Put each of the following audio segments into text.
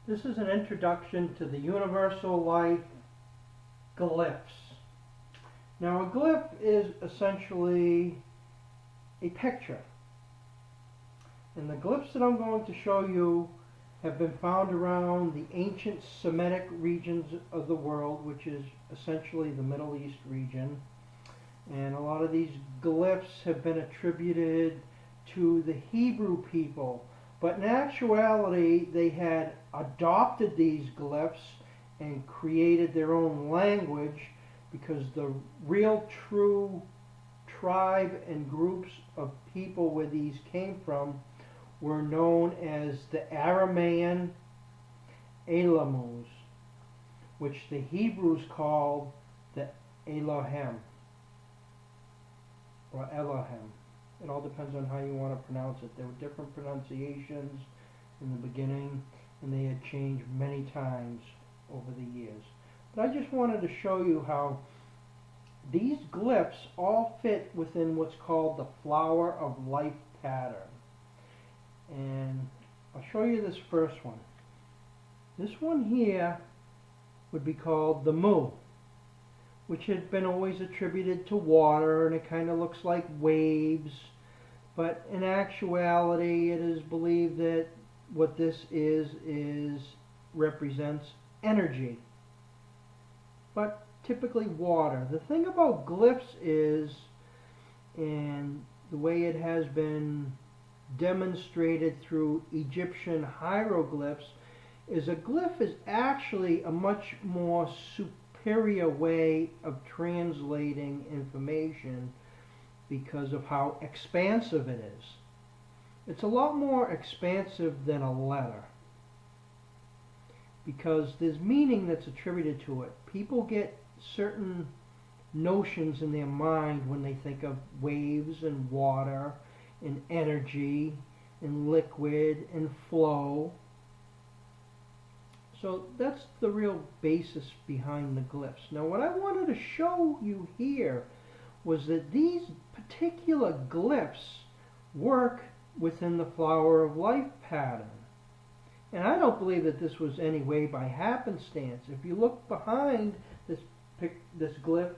This is an introduction to the universal life glyphs. Now a glyph is essentially a picture. And the glyphs that I'm going to show you have been found around the ancient Semitic regions of the world, which is essentially the Middle East region. And a lot of these glyphs have been attributed to the Hebrew people. But in actuality, they had adopted these glyphs and created their own language, because the real true tribe and groups of people where these came from were known as the Aramaean Elamus, which the Hebrews called the Elohim or Elohim. It all depends on how you want to pronounce it. There were different pronunciations in the beginning, and they had changed many times over the years. But I just wanted to show you how these glyphs all fit within what's called the flower of life pattern. And I'll show you this first one. This one here would be called the Mu, which had been always attributed to water, and it kind of looks like waves. But in actuality, it is believed that what this represents energy, but typically water. The thing about glyphs is, and the way it has been demonstrated through Egyptian hieroglyphs, is a glyph is actually a much more superior way of translating information because of how expansive it is. It's a lot more expansive than a letter, because there's meaning that's attributed to it. People get certain notions in their mind when they think of waves and water and energy and liquid and flow. So that's the real basis behind the glyphs. Now what I wanted to show you here was that these particular glyphs work within the flower of life pattern. And I don't believe that this was any way by happenstance. If you look behind this glyph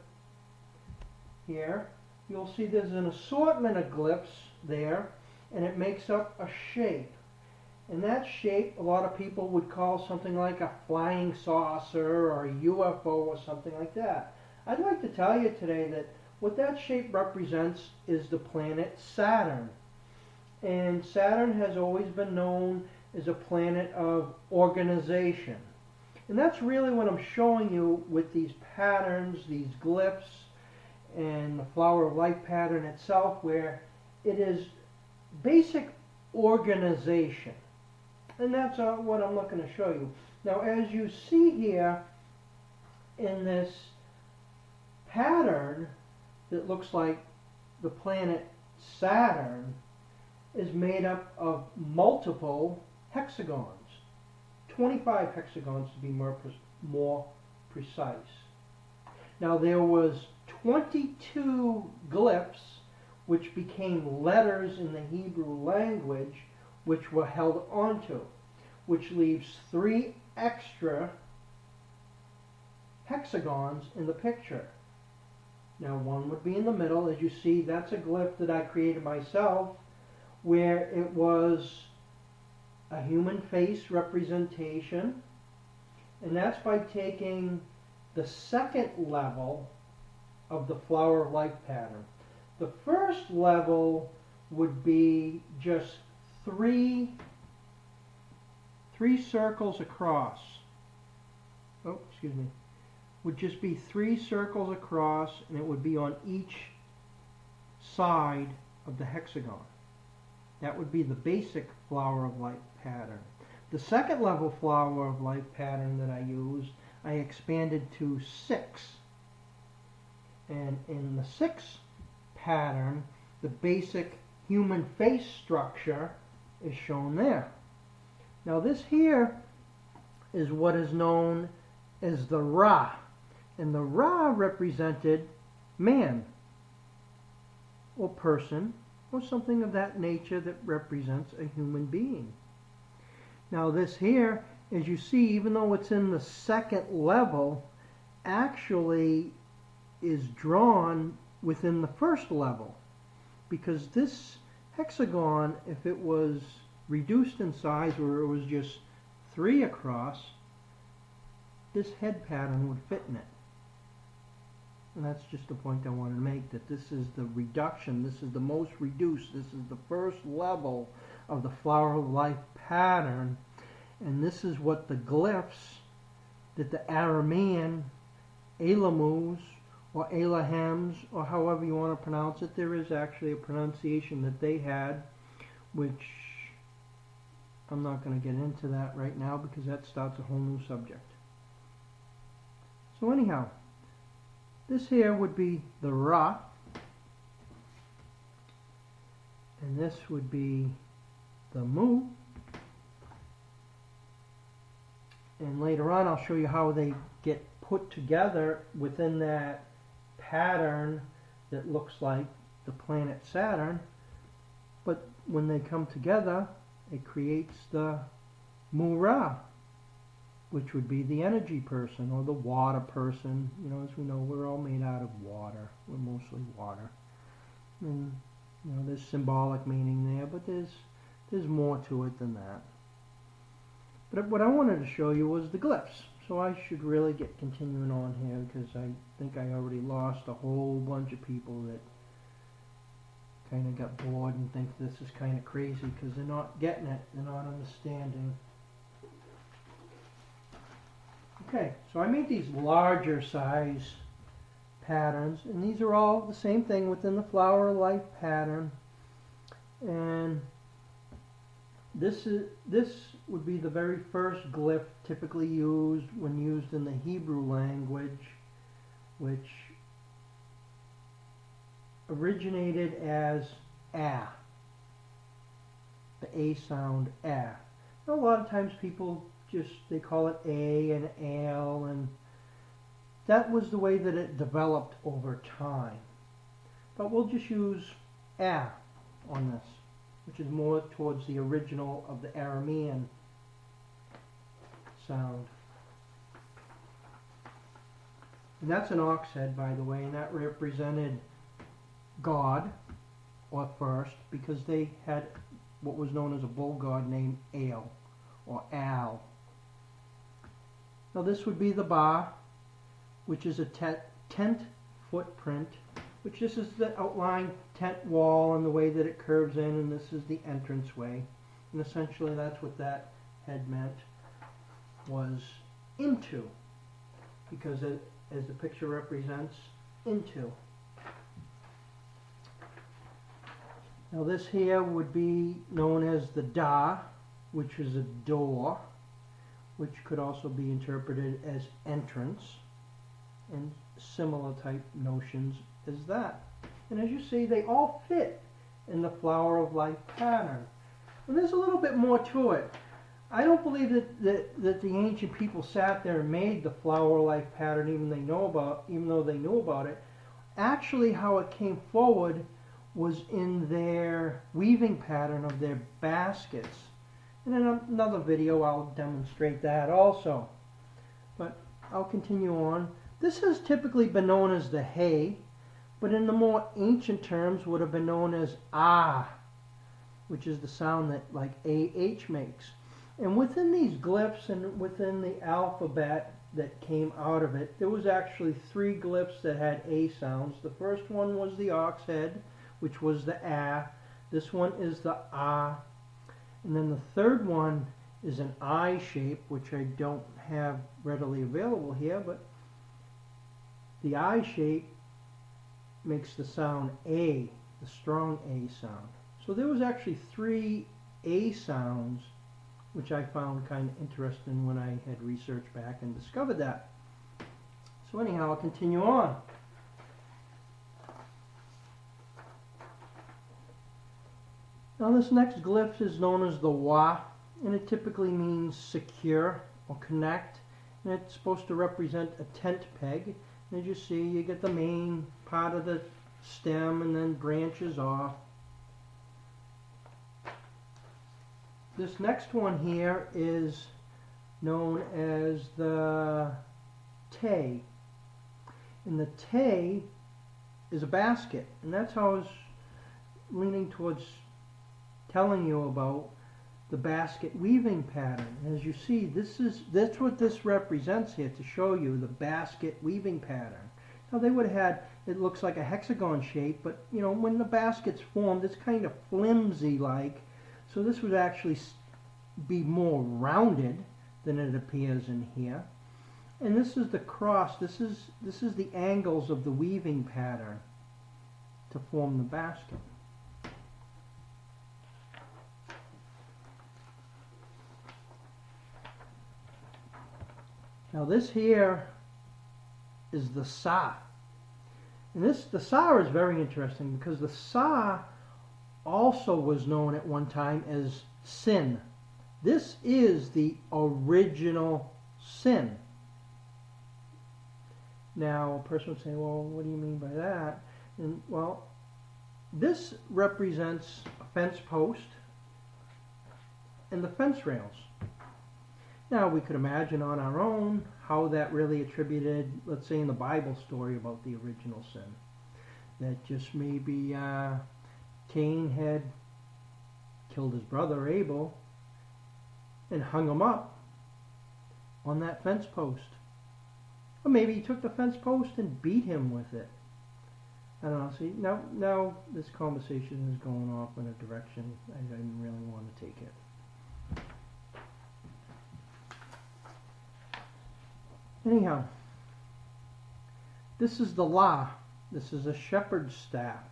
here, you'll see there's an assortment of glyphs there, and it makes up a shape. And that shape, a lot of people would call something like a flying saucer or a UFO or something like that. I'd like to tell you today that what that shape represents is the planet Saturn. And Saturn has always been known as a planet of organization. And that's really what I'm showing you with these patterns, these glyphs, and the flower of life pattern itself, where it is basic organization. And that's what I'm looking to show you. Now, as you see here in this pattern that looks like the planet Saturn is made up of multiple hexagons, 25 hexagons to be more precise. Now there was 22 glyphs which became letters in the Hebrew language, which were held onto, which leaves 3 extra hexagons in the picture. Now one would be in the middle. As you see, that's a glyph that I created myself, where it was a human face representation, and that's by taking the second level of the flower of life pattern. The first level would be just three circles across. Oh, excuse me. Would just be 3 circles across, and it would be on each side of the hexagon. That would be the basic flower of life pattern. The second level flower of life pattern that I used, I expanded to 6. And in the 6th pattern, the basic human face structure is shown there. Now this here is what is known as the Ra. And the Ra represented man, or person, or something of that nature that represents a human being. Now this here as you see, even though it's in the second level, actually is drawn within the first level, because this hexagon, if it was reduced in size where it was just 3 across, this head pattern would fit in it. And that's just the point I wanted to make, that this is the reduction, this is the most reduced, this is the first level of the Flower of Life pattern, and this is what the glyphs that the Aramean Elamus or Elahems, or however you want to pronounce it, there is actually a pronunciation that they had, which I'm not going to get into that right now because that starts a whole new subject. So anyhow, this here would be the Ra, and this would be the Mu, and later on I'll show you how they get put together within that pattern that looks like the planet Saturn, but when they come together it creates the Mu-Ra, which would be the energy person or the water person. You know, as we know, we're all made out of water. We're mostly water. And, you know, there's symbolic meaning there, but there's more to it than that. But what I wanted to show you was the glyphs. So I should really get continuing on here because I think I already lost a whole bunch of people that kind of got bored and think this is kind of crazy because they're not getting it, they're not understanding. Okay, so I made these larger size patterns, and these are all the same thing within the Flower of Life pattern. And this would be the very first glyph typically used when used in the Hebrew language, which originated as A, the A sound A. Now, a lot of times people they call it A and L, and that was the way that it developed over time. But we'll just use A on this, which is more towards the original of the Aramean sound. And that's an ox head, by the way, and that represented God, or first, because they had what was known as a bull god named Ale, or Al. Now this would be the Ba, which is a tent footprint, which this is the outlying tent wall and the way that it curves in, and this is the entranceway. And essentially that's what that head meant, was into, because as the picture represents, into. Now this here would be known as the Da, which is a door, which could also be interpreted as entrance, and similar type notions as that. And as you see, they all fit in the Flower of Life pattern. And there's a little bit more to it. I don't believe that the ancient people sat there and made the Flower of Life pattern even though they knew about it. Actually, how it came forward was in their weaving pattern of their baskets. And in another video I'll demonstrate that also. But I'll continue on. This has typically been known as the hay, but in the more ancient terms would have been known as Ah, which is the sound that like AH makes. And within these glyphs and within the alphabet that came out of it, there was actually 3 glyphs that had A sounds. The first one was the ox head, which was the A. This one is the Ah. And then the third one is an I shape, which I don't have readily available here, but the I shape makes the sound A, the strong A sound. So there was actually 3 A sounds, which I found kind of interesting when I had researched back and discovered that. So anyhow, I'll continue on. Now this next glyph is known as the Wa, and it typically means secure or connect, and it's supposed to represent a tent peg. And as you see, you get the main part of the stem and then branches off. This next one here is known as the tay. And the tay is a basket, and that's how I was leaning towards telling you about the basket weaving pattern. As you see, that's what this represents here, to show you the basket weaving pattern. Now they would have had, it looks like a hexagon shape, but you know, when the basket's formed, it's kind of flimsy like, so this would actually be more rounded than it appears in here. And this is the cross, this is the angles of the weaving pattern to form the basket. Now this here is the sa. And the sa is very interesting because the sa also was known at one time as sin. This is the original sin. Now a person would say, well, what do you mean by that? And well, this represents a fence post and the fence rails. Now we could imagine on our own how that really attributed, let's say in the Bible story about the original sin. That just maybe Cain had killed his brother Abel and hung him up on that fence post. Or maybe he took the fence post and beat him with it. I don't know. See, now this conversation is going off in a direction I didn't really want to take it. Anyhow, this is the la. This is a shepherd's staff.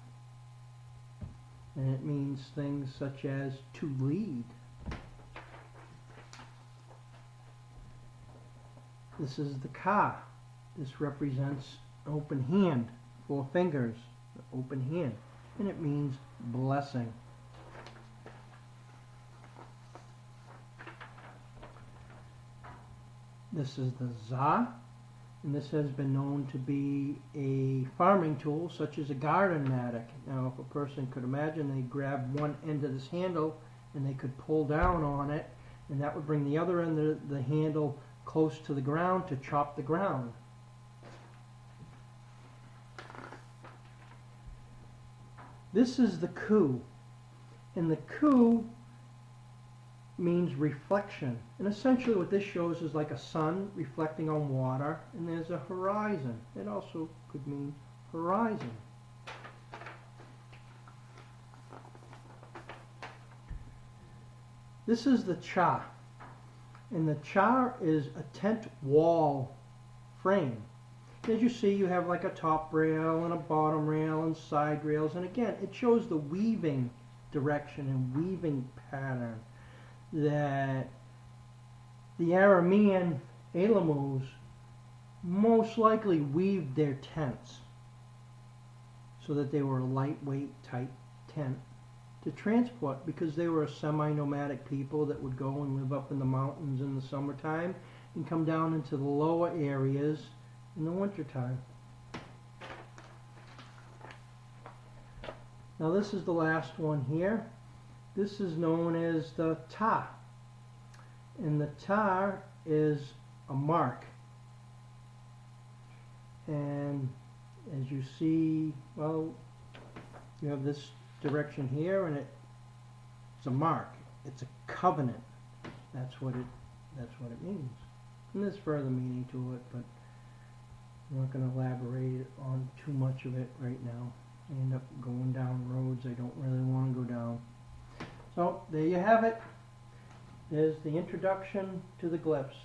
And it means things such as to lead. This is the ka. This represents open hand, 4 fingers, open hand. And it means blessing. This is the za, and this has been known to be a farming tool, such as a garden mattock. Now, if a person could imagine, they grab one end of this handle and they could pull down on it, and that would bring the other end of the handle close to the ground to chop the ground. This is the ku, and the ku means reflection, and essentially what this shows is like a sun reflecting on water, and there's a horizon. It also could mean horizon. This is the cha, and the cha is a tent wall frame. As you see, you have like a top rail and a bottom rail and side rails, and again it shows the weaving direction and weaving pattern that the Aramean Elamus most likely weaved their tents so that they were a lightweight type tent to transport, because they were a semi-nomadic people that would go and live up in the mountains in the summertime and come down into the lower areas in the wintertime. Now this is the last one here. This is known as the ta, and the ta is a mark, and as you see, well, you have this direction here, and it's a mark. It's a covenant. That's what it means. And there's further meaning to it, but I'm not going to elaborate on too much of it right now. I end up going down roads I don't really want to go down. So there you have it. There's the introduction to the glyphs.